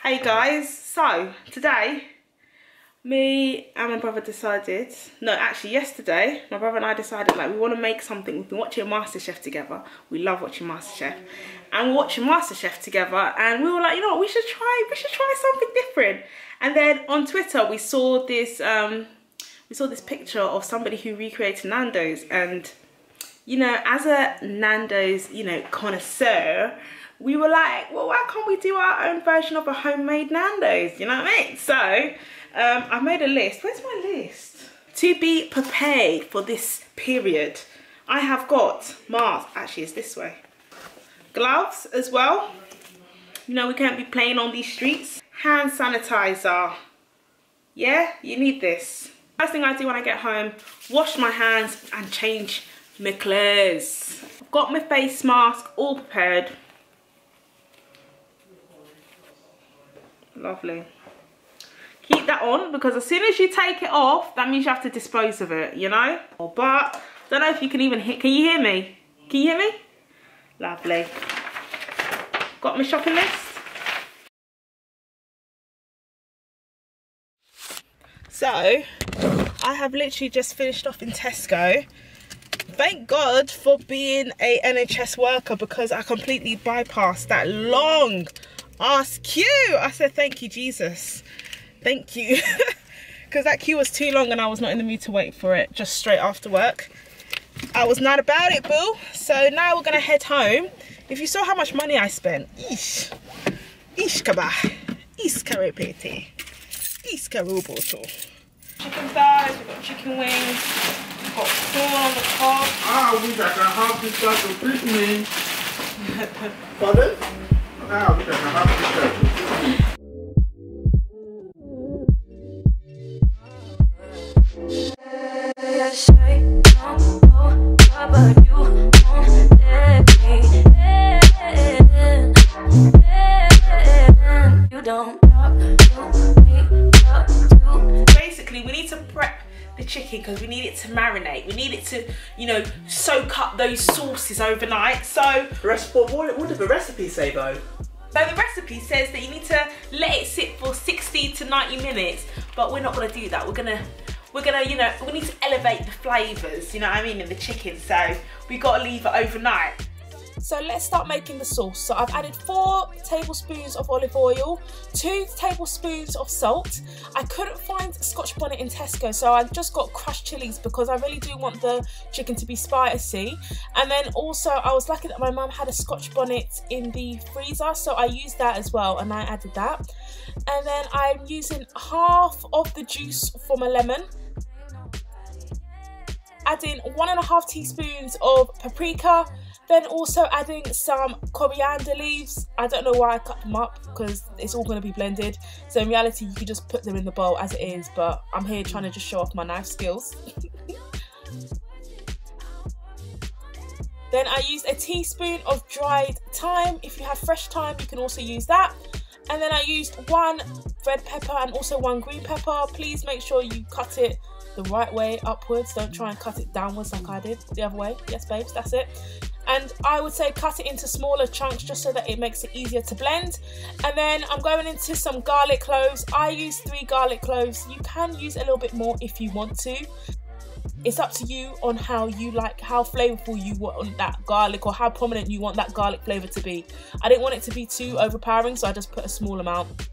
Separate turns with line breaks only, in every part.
Hey guys, so today me and my brother decided, no actually yesterday, my brother and I decided like we want to make something. We've been watching MasterChef together. We love watching MasterChef. And we're watching MasterChef together and we were like, you know what, we should try something different. And then on Twitter we saw this picture of somebody who recreated Nando's, and you know, as a Nando's, you know, connoisseur, we were like, well, why can't we do our own version of a homemade Nando's? You know what I mean? So I made a list. Where's my list? To be prepared for this period, I have got masks. Actually, it's this way. Gloves as well. You know, we can't be playing on these streets. Hand sanitizer. Yeah, you need this. First thing I do when I get home, wash my hands and change my clothes. I've got my face mask all prepared. Lovely. Keep that on because as soon as you take it off, that means you have to dispose of it, you know? But don't know if you can even hear. Can you hear me? Can you hear me? Lovely. Got my shopping list. So I have literally just finished off in Tesco. Thank God for being a NHS worker because I completely bypassed that long ass queue. I said thank you Jesus, thank you, because that queue was too long and I was not in the mood to wait for it just straight after work. I was not about it, boo. So now we're gonna head home. If you saw how much money I spent, ish kaba, ish karepete, ish karuboto. Chicken thighs, we've got chicken wings, we've got corn on the top.
Ah, we got the half this stuff to treat me. Pardon? Ah, we got the half this stuff to treat me.
Basically, we need to prep the chicken because we need it to marinate. We need it to, you know, soak up those sauces overnight. So,
what does the recipe say though?
So the recipe says that you need to let it sit for 60 to 90 minutes, but we're not gonna do that. We're gonna, you know, we need to elevate the flavors, you know what I mean, in the chicken. So we gotta leave it overnight. So let's start making the sauce. So I've added 4 tablespoons of olive oil, 2 tablespoons of salt. I couldn't find Scotch bonnet in Tesco, so I just got crushed chilies because I really do want the chicken to be spicy. And then also I was lucky that my mum had a Scotch bonnet in the freezer, so I used that as well and I added that. And then I'm using half of the juice from a lemon. Adding 1.5 teaspoons of paprika. Then also adding some coriander leaves. I don't know why I cut them up because it's all going to be blended. So in reality, you could just put them in the bowl as it is, but I'm here trying to just show off my knife skills. Then I used a teaspoon of dried thyme. If you have fresh thyme, you can also use that. And then I used 1 red pepper and also 1 green pepper. Please make sure you cut it the right way upwards. Don't try and cut it downwards like I did the other way. Yes, babes, that's it. And I would say cut it into smaller chunks just so that it makes it easier to blend. And then I'm going into some garlic cloves. I use 3 garlic cloves. You can use a little bit more if you want to. It's up to you on how you like, how flavorful you want that garlic or how prominent you want that garlic flavor to be. I didn't want it to be too overpowering, so I just put a small amount.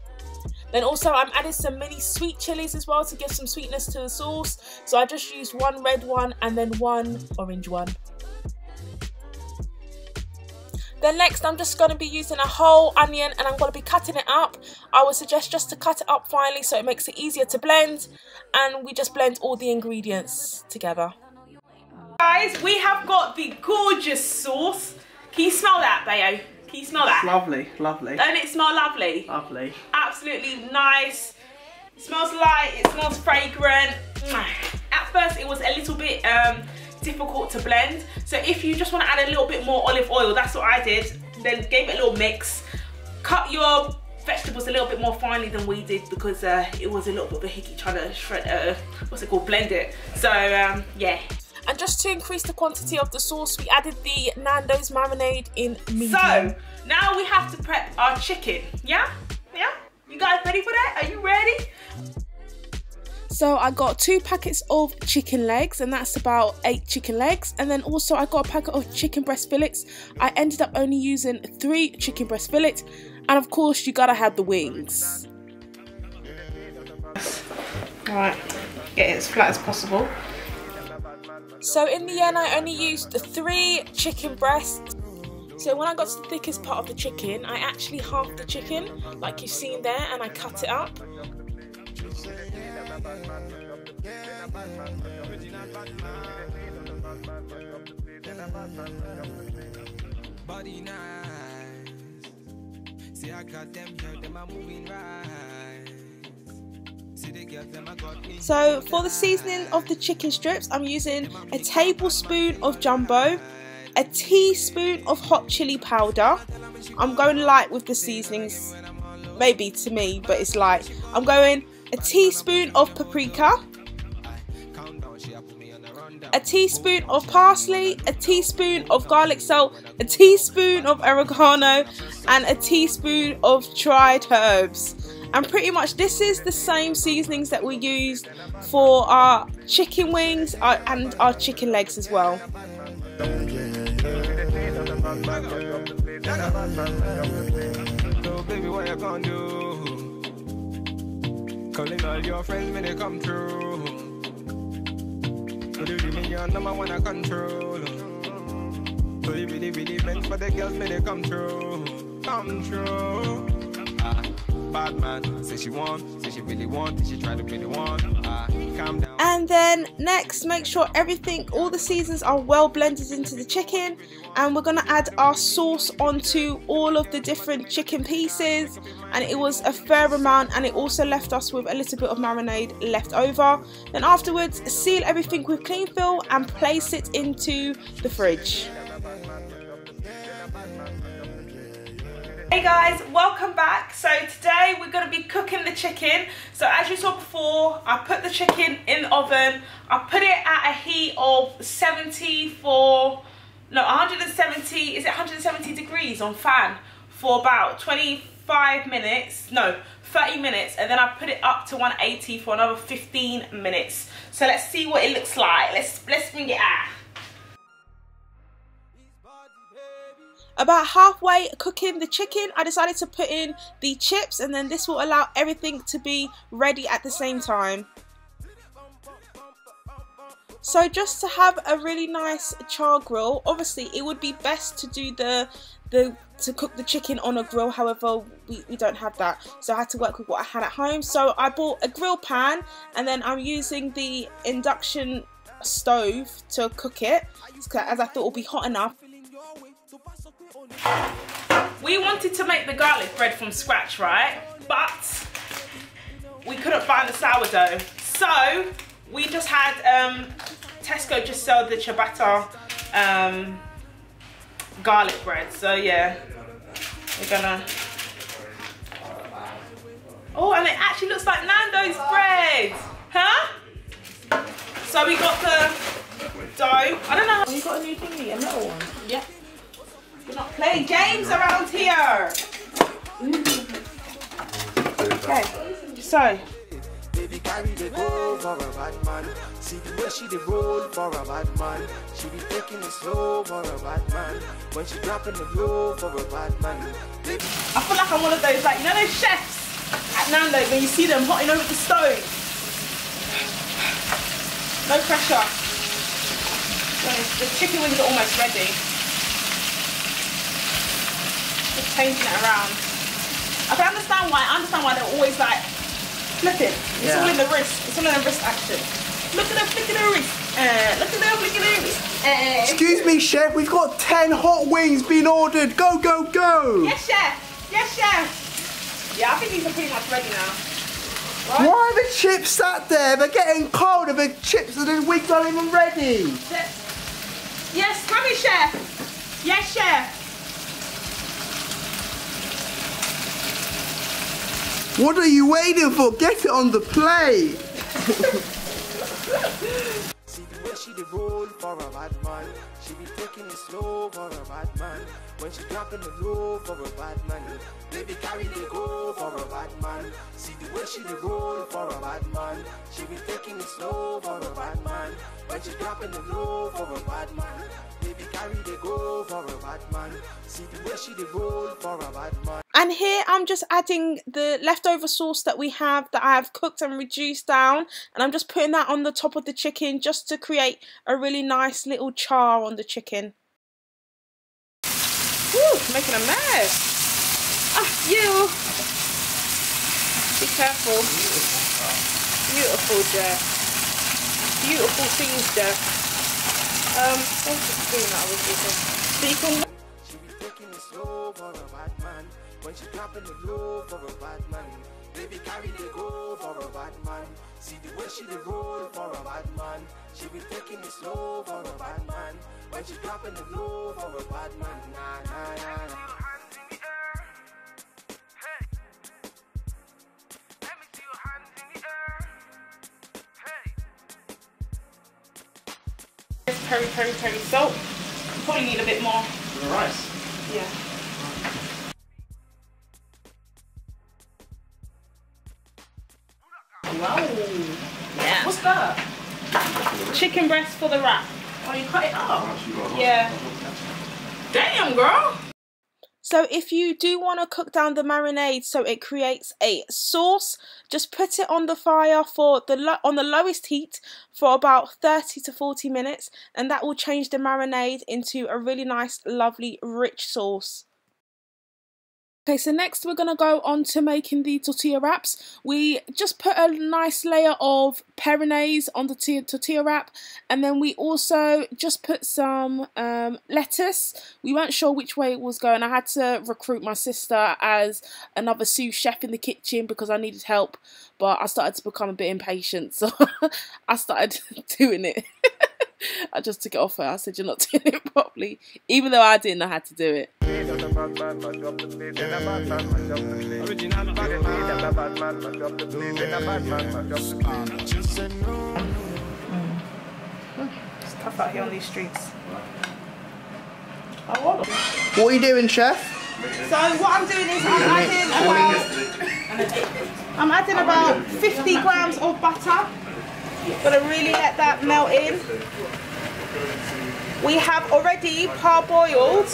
Then also I'm adding some mini sweet chilies as well to give some sweetness to the sauce. So I just used 1 red one and then 1 orange one. Then next I'm just going to be using a whole onion and I'm going to be cutting it up. I would suggest just to cut it up finely so it makes it easier to blend, and we just blend all the ingredients together. Guys, we have got the gorgeous sauce. Can you smell that, Bayo? Can you smell that?
It's lovely, lovely.
Don't it smell lovely?
Lovely.
Absolutely nice. It smells light, it smells fragrant. At first it was a little bit difficult to blend, so if you just want to add a little bit more olive oil, that's what I did. Then gave it a little mix. Cut your vegetables a little bit more finely than we did because it was a little bit of a hickey trying to shred, blend it. So yeah. And just to increase the quantity of the sauce, we added the Nando's marinade in medium. So now we have to prep our chicken. Yeah? Yeah? You guys ready for that? Are you ready? So I got 2 packets of chicken legs, and that's about 8 chicken legs. And then also I got a packet of chicken breast fillets. I ended up only using 3 chicken breast fillets. And of course you gotta have the wings. Alright, get it as flat as possible. So in the end I only used 3 chicken breasts. So when I got to the thickest part of the chicken, I actually halved the chicken, like you've seen there, and I cut it up.
Body nice. See, I got them here, them are moving right. See, they get them, I got me.
So for the seasoning of the chicken strips, I'm using a tablespoon of jumbo, a teaspoon of hot chili powder. I'm going light with the seasonings, maybe to me, but it's light. I'm going a teaspoon of paprika, a teaspoon of parsley, a teaspoon of garlic salt, a teaspoon of oregano, and a teaspoon of dried herbs. And pretty much this is the same seasonings that we used for our chicken wings and our chicken legs as well.
So baby, what you gonna do? Calling all your friends when they come through. So you me your number one control. So you really meant for the girls when they come through. Come through. Badman, say she want, say she really want, say she try to be the one. Calm down.
And then next, make sure everything, all the seasons are well blended into the chicken, and we're gonna add our sauce onto all of the different chicken pieces. And it was a fair amount, and it also left us with a little bit of marinade left over. Then afterwards, seal everything with cling film and place it into the fridge. Hey guys, welcome back. So today we're going to be cooking the chicken. So as you saw before, I put the chicken in the oven. I put it at a heat of 170, is it 170 degrees on fan for about 25 minutes, no, 30 minutes, and then I put it up to 180 for another 15 minutes. So let's see what it looks like. Let's bring it out. About halfway cooking the chicken, I decided to put in the chips, and then this will allow everything to be ready at the same time. So just to have a really nice char grill, obviously it would be best to do to cook the chicken on a grill, however we don't have that, so I had to work with what I had at home. So I bought a grill pan, and then I'm using the induction stove to cook it, as I thought it would be hot enough. We wanted to make the garlic bread from scratch, right? But we couldn't find the sourdough. So we just had Tesco just sell the ciabatta garlic bread. So yeah, we're gonna... Oh, and it actually looks like NANDO'S bread. Huh? So we got the dough. I don't know how... You got a new thingy, a metal one? Yeah. We're not playing games around here. Okay, so.
Baby carry the go for a bad man. See the way she the roll for a bad man. She be taking it slow for a bad man. When she dropping the blow for a bad man. Baby.
I feel like I'm one of those, like, you know those chefs at Nando's when you see them hotting over the stove. No pressure. So the chicken wings are almost ready. Just changing it around. I can understand why. I understand why they're always like flipping. It's all in the wrist. It's all in the wrist action. Look at the flick of the wrist. Look at the flick of the wrist.
Excuse me, chef. We've got 10 hot wings being ordered. Go, go, go.
Yes, chef. Yes, chef. Yeah, I think these are pretty much ready now. Right?
Why are the chips sat there? They're getting cold. The chips and the wings aren't even ready.
Yes, come here, chef. Yes, chef.
What are you waiting for? Get it on the plate.
she dey roll for a bad man, she be taking it slow for a bad man. When she dropping the low for a bad man, baby carry the go for a bad man. See the way she dey roll for a bad man, she be taking it slow for a bad man. When she dropping the low for a bad man, baby carry the go for a bad man. See the way she dey roll for a bad man.
And here I'm just adding the leftover sauce that we have that I have cooked and reduced down, and I'm just putting that on the top of the chicken just to create a really nice little char on the chicken. Woo, making a mess. Ah, you. Be careful. Beautiful, Jeff. Beautiful things, Jeff. What's the spoon that I was using? So you can.
She be taking it slow for a bad man. When she dropping the low for a bad man, baby carry the go for a bad man. See the way she dey roll for a bad man, she be taking it slow for a bad man. When she dropping the low for a bad man, nah nah nah nah.
Peri salt. Probably need a bit more.
The rice.
Yeah. Wow. Yeah.
What's that?
Chicken breast for the wrap.
Oh, you cut it up?
Yeah.
Damn, girl.
So if you do want to cook down the marinade so it creates a sauce, just put it on the fire for on the lowest heat for about 30 to 40 minutes, and that will change the marinade into a really nice, lovely, rich sauce. Okay, so next we're going to go on to making the tortilla wraps. We just put a nice layer of peri on the tortilla wrap, and then we also just put some lettuce. We weren't sure which way it was going. I had to recruit my sister as another sous chef in the kitchen because I needed help, but I started to become a bit impatient, so I started doing it. I just took it off her. I said, you're not doing it properly, even though I didn't know how to do it. It's tough out here on these streets.
What are you doing, chef?
So what I'm doing is I'm adding about 50 grams of butter. Gonna really let that melt in. We have already parboiled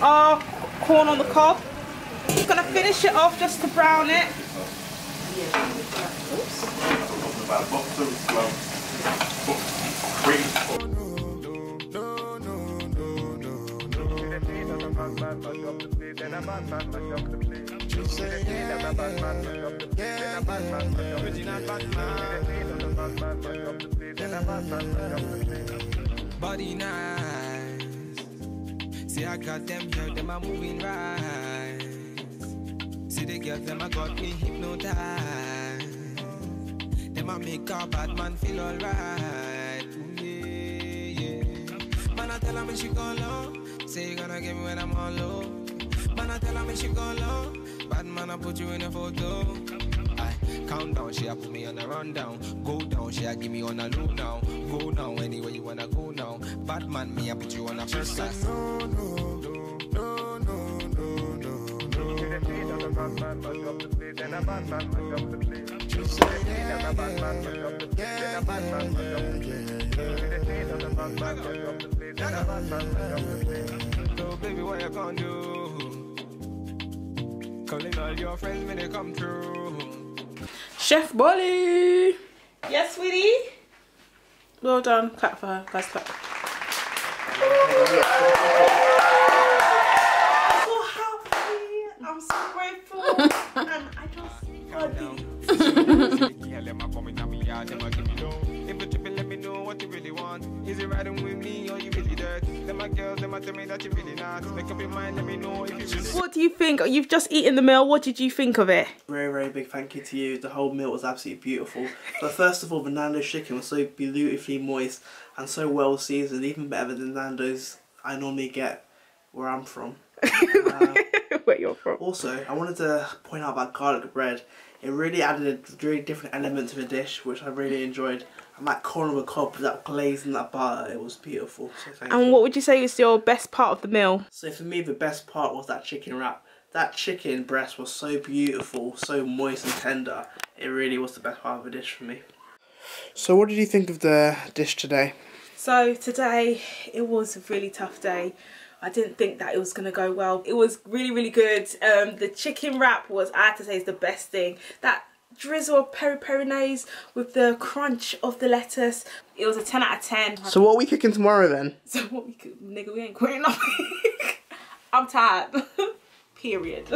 our corn on the cob. Just gonna finish it off just to brown it.
Body nice. See, I got them here, them are moving right. See, the girls, them I got me hypnotized. Them I make a bad man feel alright. Yeah. Man, I tell her when she go low. Say you gonna get me when I'm all low. Man, I tell her when she go low. Bad man, I put you in a photo. Count down, she a put me on a rundown. Go down, she a give me on a low now. Go now, anywhere you wanna go now. Badman, me a put you on a first class. No. So baby, what you gonna do? Calling all your friends when they come through.
Chef Bolly! Yes, sweetie? Well done. Clap for her. Guys, clap. I'm so happy. I'm so grateful. And I just got
If the tripping, let me know what you really want. Is it riding with me or you really dirt? Them my girls, them tell me that you really not. Make up your mind, let me know if you really.
What do you think? You've just eaten the meal. What did you think of it?
Very, very big thank you to you. The whole meal was absolutely beautiful. But first of all, the Nando's chicken was so beautifully moist and so well seasoned, even better than Nando's I normally get where I'm from.
Where you're from.
Also, I wanted to point out about garlic bread. It really added a really different element to the dish, which I really enjoyed. and that corn on the cob with that glaze and that butter, it was beautiful. So thank you.
And what would you say is your best part of the meal?
So for me, the best part was that chicken wrap. That chicken breast was so beautiful, so moist and tender. It really was the best part of the dish for me. So what did you think of the dish today?
So today, it was a really tough day. I didn't think that it was going to go well. It was really, really good. The chicken wrap was, I have to say, is the best thing. That drizzle of peri-peri with the crunch of the lettuce. It was a 10 out of 10.
So what are we cooking tomorrow then?
So what we cook, nigga, we ain't quitting nothing. I'm tired. Period.